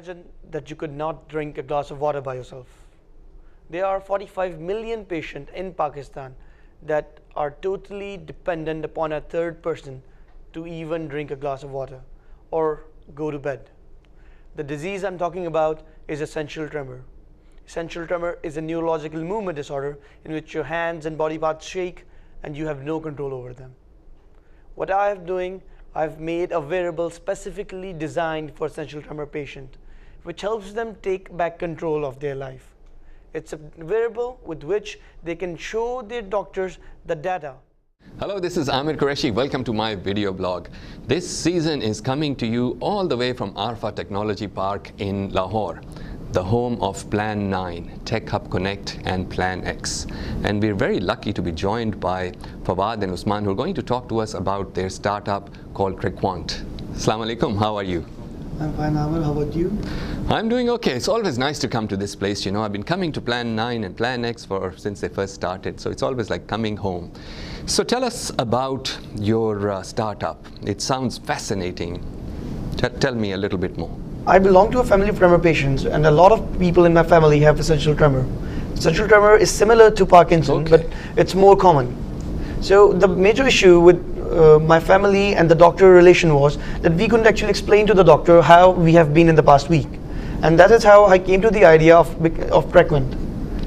Imagine that you could not drink a glass of water by yourself. There are 45 million patients in Pakistan that are totally dependent upon a third person to even drink a glass of water or go to bed. The disease I'm talking about is essential tremor. Essential tremor is a neurological movement disorder in which your hands and body parts shake and you have no control over them. What I am doing, I've made a wearable specifically designed for essential tremor patient, which helps them take back control of their life. It's a wearable with which they can show their doctors the data. Hello, this is Amir Qureshi. Welcome to my video blog. This season is coming to you all the way from Arfa Technology Park in Lahore, the home of Plan 9, Tech Hub Connect and Plan X. And we're very lucky to be joined by Fawad and Usman, who are going to talk to us about their startup called Trequant. Assalamu alaikum, how are you? I'm fine, Amir. How about you? I'm doing okay. It's always nice to come to this place. You know, I've been coming to Plan 9 and Plan X since they first started. So it's always like coming home. So tell us about your startup. It sounds fascinating. Tell me a little bit more. I belong to a family of tremor patients, and a lot of people in my family have essential tremor. Essential tremor is similar to Parkinson, but it's more common. So the major issue with my family and the doctor relation was that we couldn't actually explain to the doctor how we have been in the past week. And that is how I came to the idea of Trequant.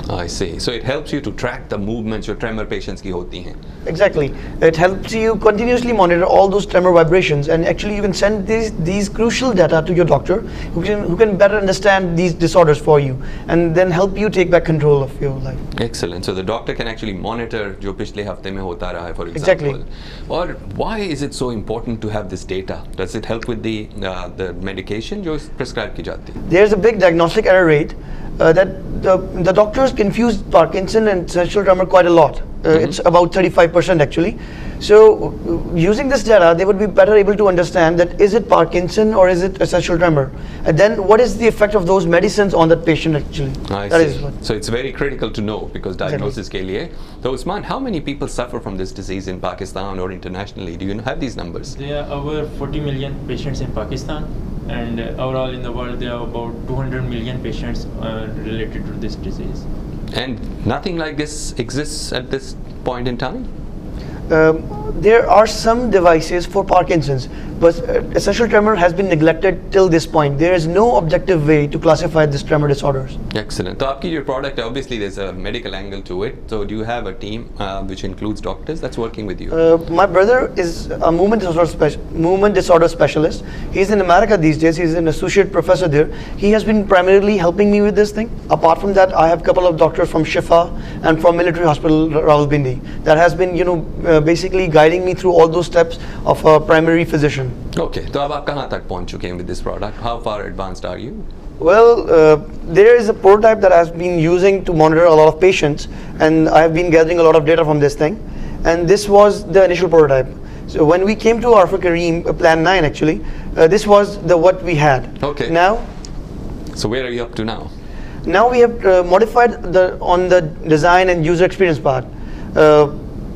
I see. So it helps you to track the movements your tremor patients ki hoti hain. Exactly. It helps you continuously monitor all those tremor vibrations, and actually you can send these crucial data to your doctor who can better understand these disorders for you and then help you take back control of your life. Excellent. So the doctor can actually monitor jo pichle hafte mein hota raha hai, for example. Exactly. Or why is it so important to have this data? Does it help with the medication jo prescribed ki jati? There's a big diagnostic error rate that the doctors confuse Parkinson and essential tremor quite a lot. It's about 35% actually. So using this data, they would be better able to understand that is it Parkinson or is it essential tremor, and then what is the effect of those medicines on that patient actually. I see. So it's very critical to know because diagnosis ke liye. So Usman, how many people suffer from this disease in Pakistan or internationally? Do you have these numbers? There are over 40 million patients in Pakistan, and overall in the world there are about 200 million patients related to this disease. And nothing like this exists at this point in time? There are some devices for Parkinson's, but essential tremor has been neglected till this point. There is no objective way to classify these tremor disorders. Excellent. So, your product, obviously there's a medical angle to it. So do you have a team which includes doctors that's working with you? My brother is a movement disorder specialist. He's in America these days. He's an associate professor there. He has been primarily helping me with this thing. Apart from that, I have a couple of doctors from Shifa and from Military Hospital Rawalpindi that has been, basically guiding me through all those steps of a primary physician. Okay, so ab aap kahan tak pahunch chuke hain with this product? How far advanced are you? Well, there is a prototype that I've been using to monitor a lot of patients, and I have been gathering a lot of data from this thing, and this was the initial prototype. So when we came to Arfa Kareem, Plan 9 actually, this was what we had. Okay. Now, so where are you up to now? Now we have modified on the design and user experience part.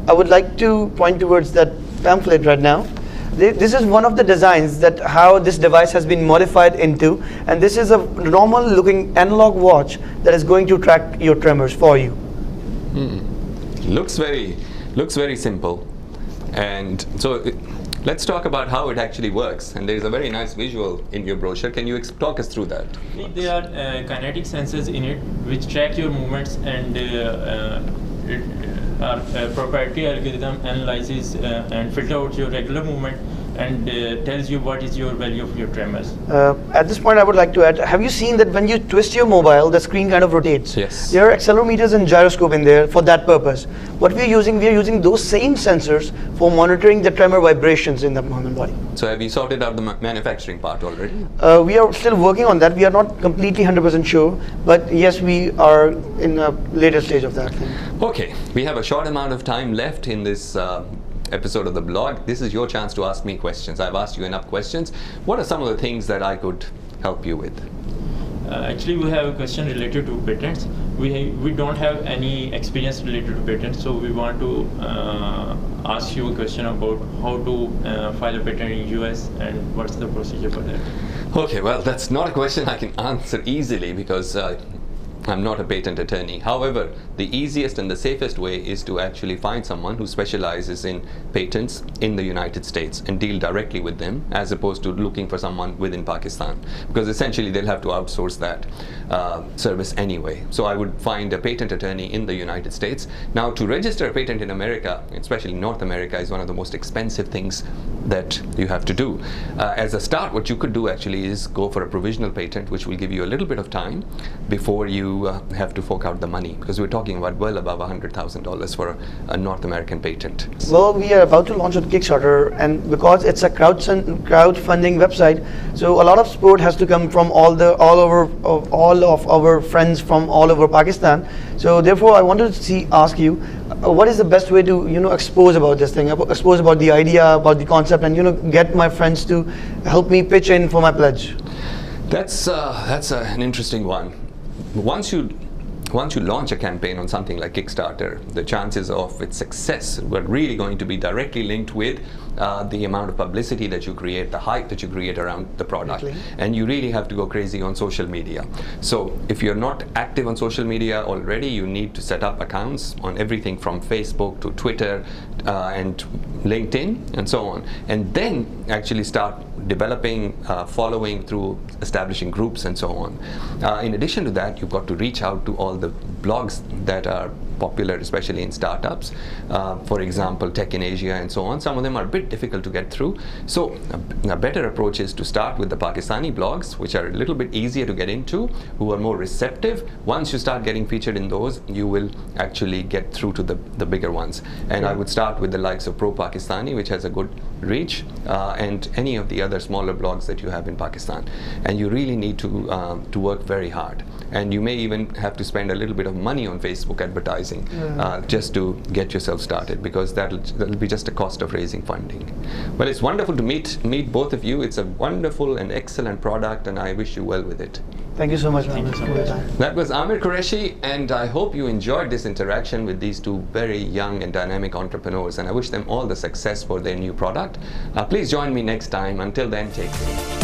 I would like to point towards that pamphlet right now. This is one of the designs that how this device has been modified into, and this is a normal looking analog watch that is going to track your tremors for you. Looks very simple. And so let's talk about how it actually works. And there's a very nice visual in your brochure. Can you talk us through that? There are kinetic sensors in it which track your movements, and our proprietary algorithm analyzes and filters out your regular movement and tells you what is your value of your tremors. At this point I would like to add, have you seen that when you twist your mobile, the screen kind of rotates? Yes. There are accelerometers and gyroscope in there for that purpose. What we are using those same sensors for monitoring the tremor vibrations in the human body. So have you sorted out the manufacturing part already? We are still working on that. We are not completely 100% sure, but yes, we are in a later stage of that thing. Okay, we have a short amount of time left in this episode of the blog. This is your chance to ask me questions. I've asked you enough questions. What are some of the things that I could help you with? Actually, we have a question related to patents. we don't have any experience related to patents, so we want to ask you a question about how to file a patent in US and what's the procedure for that. Okay, well, that's not a question I can answer easily because I'm not a patent attorney. However, the easiest and the safest way is to actually find someone who specializes in patents in the United States and deal directly with them, as opposed to looking for someone within Pakistan, because essentially they'll have to outsource that service anyway. So I would find a patent attorney in the United States. Now, to register a patent in America, especially North America, is one of the most expensive things that you have to do. As a start, what you could do actually is go for a provisional patent, which will give you a little bit of time before you have to fork out the money, because we're talking about well above $100,000 for a North American patent. Well, we are about to launch on Kickstarter, and because it's a crowdfunding website, so a lot of support has to come from all of our friends from all over Pakistan. So therefore, I wanted to ask you, what is the best way to expose about this thing, expose about the idea, about the concept, and get my friends to help me pitch in for my pledge? That's an interesting one. Once you launch a campaign on something like Kickstarter, the chances of its success were really going to be directly linked with the amount of publicity that you create, the hype that you create around the product. And you really have to go crazy on social media. So if you're not active on social media already, you need to set up accounts on everything from Facebook to Twitter and LinkedIn and so on. And then actually start developing following through establishing groups and so on. In addition to that, you've got to reach out to all the blogs that are popular, especially in startups. For example, Tech in Asia and so on. Some of them are a bit difficult to get through. So a better approach is to start with the Pakistani blogs, which are a little bit easier to get into, who are more receptive. Once you start getting featured in those, you will actually get through to the bigger ones. And I would start with the likes of Pro Pakistani, which has a good reach, and any of the other smaller blogs that you have in Pakistan. And you really need to work very hard. And you may even have to spend a little bit of money on Facebook advertising just to get yourself started, because that'll be just a cost of raising funding. Well, it's wonderful to meet both of you. It's a wonderful and excellent product, and I wish you well with it. Thank you so much. Thank you so much. That was Amir Qureshi, and I hope you enjoyed this interaction with these two very young and dynamic entrepreneurs, and I wish them all the success for their new product. Please join me next time. Until then, take care.